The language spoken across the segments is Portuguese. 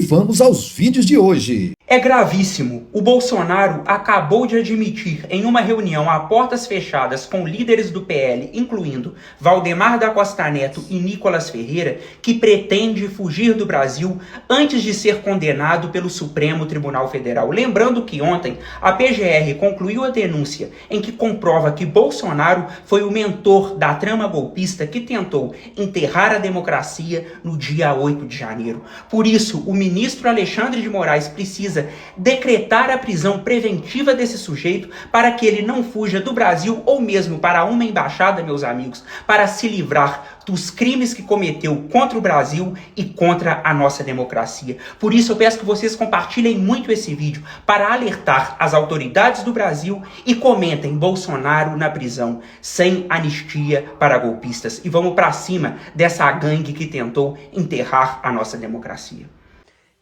vamos aos vídeos de hoje. É gravíssimo. O Bolsonaro acabou de admitir em uma reunião a portas fechadas com líderes do PL, incluindo Valdemar da Costa Neto e Nicolas Ferreira, que pretende fugir do Brasil antes de ser condenado pelo Supremo Tribunal Federal. Lembrando que ontem a PGR concluiu a denúncia em que comprova que Bolsonaro foi o mentor da trama golpista que tentou enterrar a democracia no dia 8 de janeiro. Por isso, o ministro Alexandre de Moraes precisa decretar a prisão preventiva desse sujeito para que ele não fuja do Brasil ou mesmo para uma embaixada, meus amigos, para se livrar dos crimes que cometeu contra o Brasil e contra a nossa democracia. Por isso eu peço que vocês compartilhem muito esse vídeo para alertar as autoridades do Brasil e comentem Bolsonaro na prisão, sem anistia para golpistas. E vamos para cima dessa gangue que tentou enterrar a nossa democracia.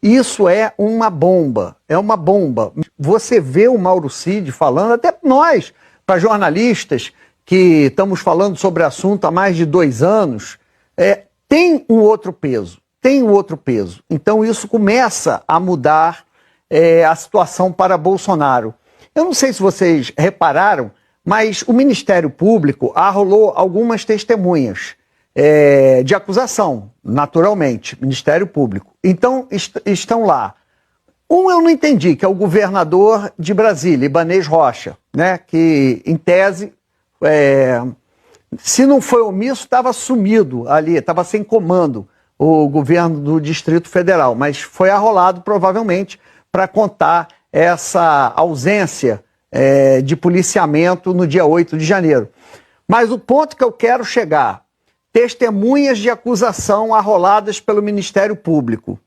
Isso é uma bomba, é uma bomba. Você vê o Mauro Cid falando, até nós, para jornalistas que estamos falando sobre o assunto há mais de 2 anos, tem um outro peso, tem um outro peso. Então isso começa a mudar a situação para Bolsonaro. Eu não sei se vocês repararam, mas o Ministério Público arrolou algumas testemunhas de acusação, naturalmente, Ministério Público. Então, estão lá. Eu não entendi, que é o governador de Brasília, Ibanez Rocha, né, que, em tese, se não foi omisso, estava sumido ali, estava sem comando o governo do Distrito Federal, mas foi arrolado, provavelmente, para contar essa ausência de policiamento no dia 8 de janeiro. Mas o ponto que eu quero chegar: testemunhas de acusação arroladas pelo Ministério Público.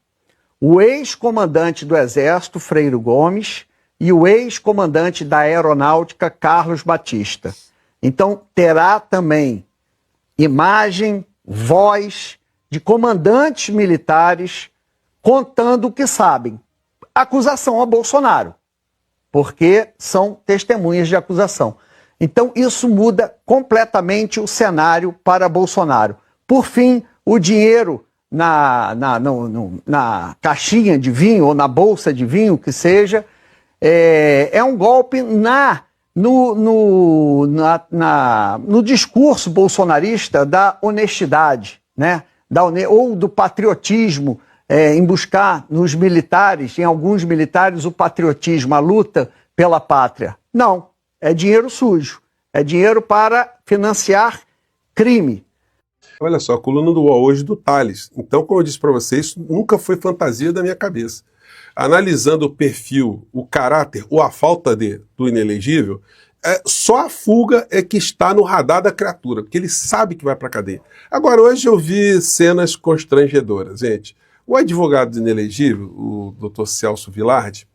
O ex-comandante do Exército, Freire Gomes, e o ex-comandante da Aeronáutica, Carlos Batista. Então, terá também imagem, voz de comandantes militares contando o que sabem. Acusação a Bolsonaro, porque são testemunhas de acusação. Então, isso muda completamente o cenário para Bolsonaro. Por fim, o dinheiro na caixinha de vinho ou na bolsa de vinho, que seja, é um golpe no discurso bolsonarista da honestidade, né? Ou do patriotismo, em buscar nos militares, em alguns militares, o patriotismo, a luta pela pátria. Não. É dinheiro sujo, é dinheiro para financiar crime. Olha só, a coluna do UOL hoje do Tales. Então, como eu disse para vocês, isso nunca foi fantasia da minha cabeça. Analisando o perfil, o caráter ou a falta do inelegível, só a fuga é que está no radar da criatura, porque ele sabe que vai para a cadeia. Agora, hoje eu vi cenas constrangedoras, gente. O advogado do inelegível, o Dr. Celso Vilardi,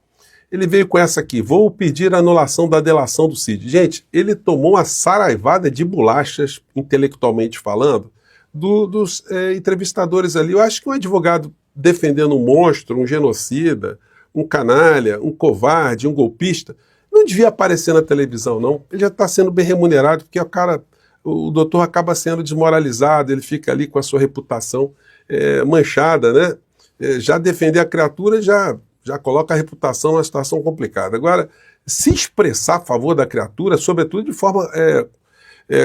ele veio com essa aqui: vou pedir a anulação da delação do Cid. Gente, ele tomou uma saraivada de bolachas, intelectualmente falando, dos entrevistadores ali. Eu acho que um advogado defendendo um monstro, um genocida, um canalha, um covarde, um golpista, não devia aparecer na televisão, não. Ele já está sendo bem remunerado, porque o doutor acaba sendo desmoralizado, ele fica ali com a sua reputação manchada, né? Já defender a criatura já coloca a reputação numa situação complicada. Agora, se expressar a favor da criatura, sobretudo de forma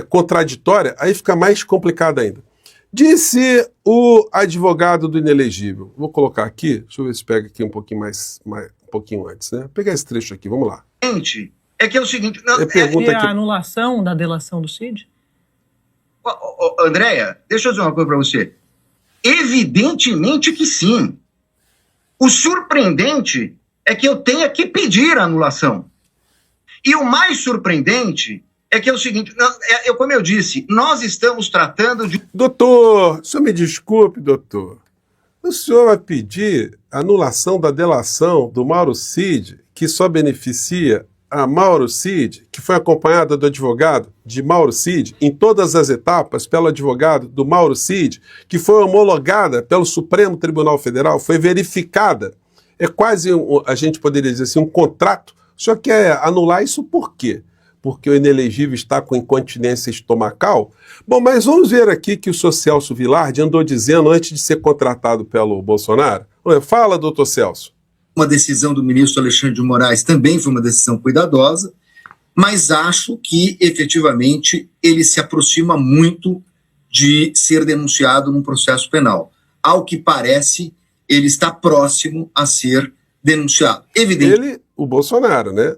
contraditória, aí fica mais complicado ainda. Disse o advogado do inelegível. Vou colocar aqui, deixa eu ver se pega aqui um pouquinho um pouquinho antes, né? Vou pegar esse trecho aqui, vamos lá. Gente, é que é o seguinte... Não, a anulação da delação do Cid? Andréia, deixa eu dizer uma coisa para você. Evidentemente que sim. O surpreendente é que eu tenha que pedir a anulação. E o mais surpreendente é que é o seguinte, como eu disse, nós estamos tratando de... Doutor, o senhor me desculpe, doutor. O senhor vai pedir a anulação da delação do Mauro Cid, que só beneficia a Mauro Cid, que foi acompanhada do advogado de Mauro Cid, em todas as etapas, pelo advogado do Mauro Cid, que foi homologada pelo Supremo Tribunal Federal, foi verificada. É quase, a gente poderia dizer assim, um contrato. O senhor quer anular isso por quê? Porque o inelegível está com incontinência estomacal? Bom, mas vamos ver aqui que o senhor Celso Vilardi andou dizendo antes de ser contratado pelo Bolsonaro. Fala, doutor Celso. Uma decisão do ministro Alexandre de Moraes também foi uma decisão cuidadosa, mas acho que, efetivamente, ele se aproxima muito de ser denunciado num processo penal. Ao que parece, ele está próximo a ser denunciado. Ele, o Bolsonaro, né?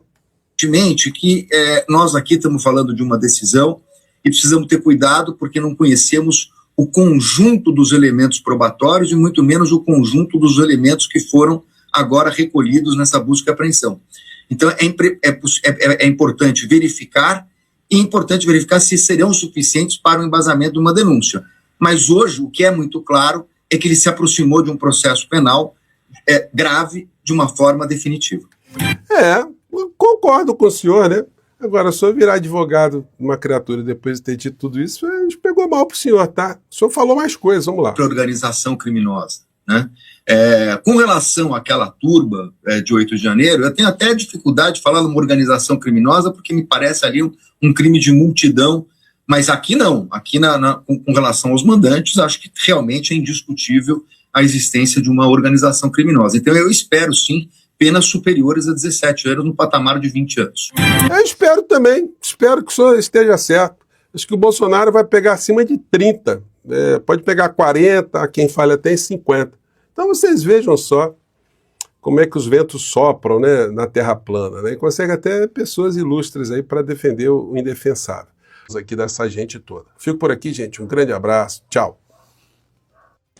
Evidentemente que nós aqui estamos falando de uma decisão e precisamos ter cuidado porque não conhecemos o conjunto dos elementos probatórios e muito menos o conjunto dos elementos que foram agora recolhidos nessa busca e apreensão. Então é importante verificar e é importante verificar se serão suficientes para o embasamento de uma denúncia. Mas hoje o que é muito claro é que ele se aproximou de um processo penal grave de uma forma definitiva. Concordo com o senhor, né? Agora, se eu virar advogado de uma criatura depois de ter dito tudo isso, a gente pegou mal pro senhor, tá? O senhor falou mais coisas, vamos lá. Organização criminosa, né? Com relação àquela turba de 8 de janeiro, eu tenho até dificuldade de falar numa organização criminosa, porque me parece ali um crime de multidão, mas aqui não. Aqui, com relação aos mandantes, acho que realmente é indiscutível a existência de uma organização criminosa. Então eu espero, sim, penas superiores a 17 anos no patamar de 20 anos. Eu espero também, espero que o senhor esteja certo. Acho que o Bolsonaro vai pegar acima de 30, pode pegar 40, quem fala até 50. Então vocês vejam só como é que os ventos sopram, né, na terra plana, né, e consegue até pessoas ilustres aí para defender o indefensável. Aqui dessa gente toda. Fico por aqui, gente. Um grande abraço. Tchau.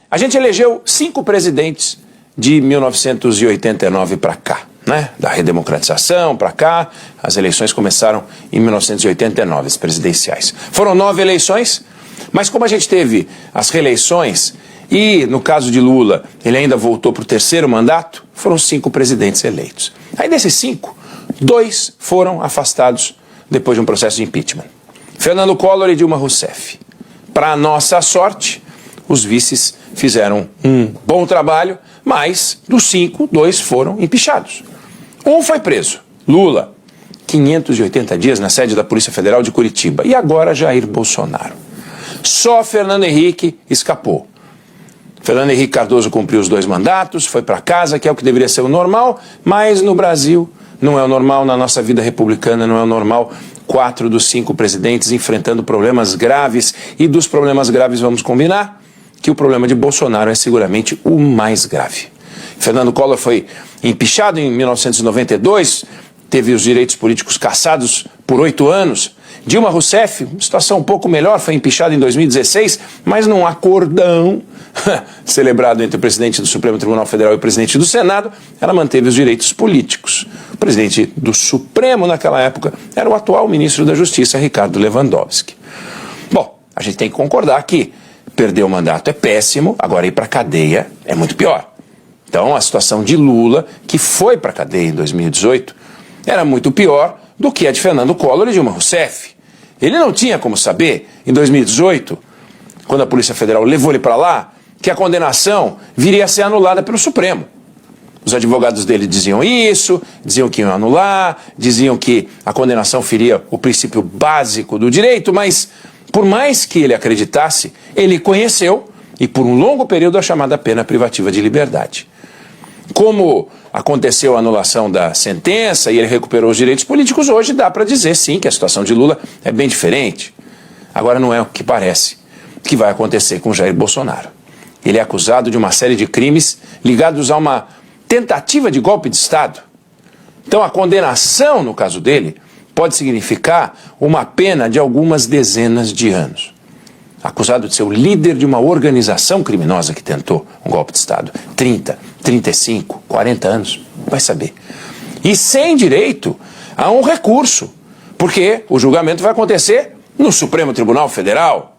A gente elegeu 5 presidentes de 1989 para cá, né? Da redemocratização para cá, as eleições começaram em 1989, as presidenciais. Foram 9 eleições, mas como a gente teve as reeleições e, no caso de Lula, ele ainda voltou para o 3º mandato, foram 5 presidentes eleitos. Aí desses 5, 2 foram afastados depois de um processo de impeachment. Fernando Collor e Dilma Rousseff. Para nossa sorte, os vices fizeram um bom trabalho, mas dos 5, 2 foram empichados. Um foi preso, Lula, 580 dias na sede da Polícia Federal de Curitiba. E agora Jair Bolsonaro. Só Fernando Henrique escapou. Fernando Henrique Cardoso cumpriu os 2 mandatos, foi para casa, que é o que deveria ser o normal, mas no Brasil não é o normal, na nossa vida republicana não é o normal. 4 dos 5 presidentes enfrentando problemas graves, e dos problemas graves vamos combinar que o problema de Bolsonaro é seguramente o mais grave. Fernando Collor foi empichado em 1992, teve os direitos políticos cassados por 8 anos. Dilma Rousseff, situação um pouco melhor, foi empichada em 2016, mas num acordão celebrado entre o presidente do Supremo Tribunal Federal e o presidente do Senado, ela manteve os direitos políticos. O presidente do Supremo naquela época era o atual ministro da Justiça, Ricardo Lewandowski. Bom, a gente tem que concordar que perder o mandato é péssimo, agora ir para a cadeia é muito pior. Então a situação de Lula, que foi para a cadeia em 2018, era muito pior do que a de Fernando Collor e Dilma Rousseff. Ele não tinha como saber, em 2018, quando a Polícia Federal levou ele para lá, que a condenação viria a ser anulada pelo Supremo. Os advogados dele diziam isso, diziam que iam anular, diziam que a condenação feria o princípio básico do direito, mas por mais que ele acreditasse, ele conheceu, e por um longo período, a chamada pena privativa de liberdade. Como aconteceu a anulação da sentença e ele recuperou os direitos políticos, hoje dá para dizer sim que a situação de Lula é bem diferente. Agora não é o que parece que vai acontecer com Jair Bolsonaro. Ele é acusado de uma série de crimes ligados a uma tentativa de golpe de Estado. Então a condenação, no caso dele, pode significar uma pena de algumas dezenas de anos. Acusado de ser o líder de uma organização criminosa que tentou um golpe de Estado. 30, 35, 40 anos, vai saber. E sem direito a um recurso, porque o julgamento vai acontecer no Supremo Tribunal Federal.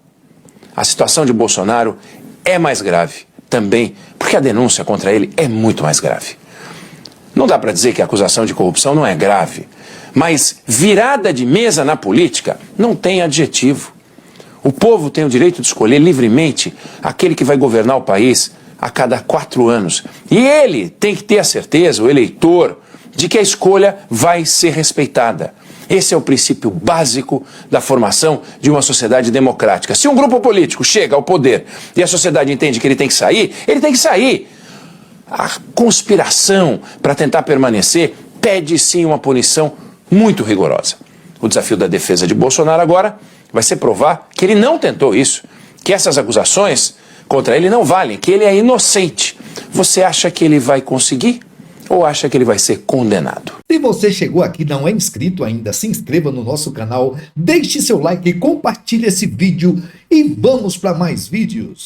A situação de Bolsonaro é mais grave também, porque a denúncia contra ele é muito mais grave. Não dá para dizer que a acusação de corrupção não é grave, mas virada de mesa na política não tem adjetivo. O povo tem o direito de escolher livremente aquele que vai governar o país a cada 4 anos. E ele tem que ter a certeza, o eleitor, de que a escolha vai ser respeitada. Esse é o princípio básico da formação de uma sociedade democrática. Se um grupo político chega ao poder e a sociedade entende que ele tem que sair, ele tem que sair. a conspiração para tentar permanecer pede sim uma punição muito rigorosa. O desafio da defesa de Bolsonaro agora vai ser provar que ele não tentou isso, que essas acusações contra ele não valem, que ele é inocente. Você acha que ele vai conseguir ou acha que ele vai ser condenado? Se você chegou aqui e não é inscrito ainda, se inscreva no nosso canal, deixe seu like e compartilhe esse vídeo e vamos para mais vídeos.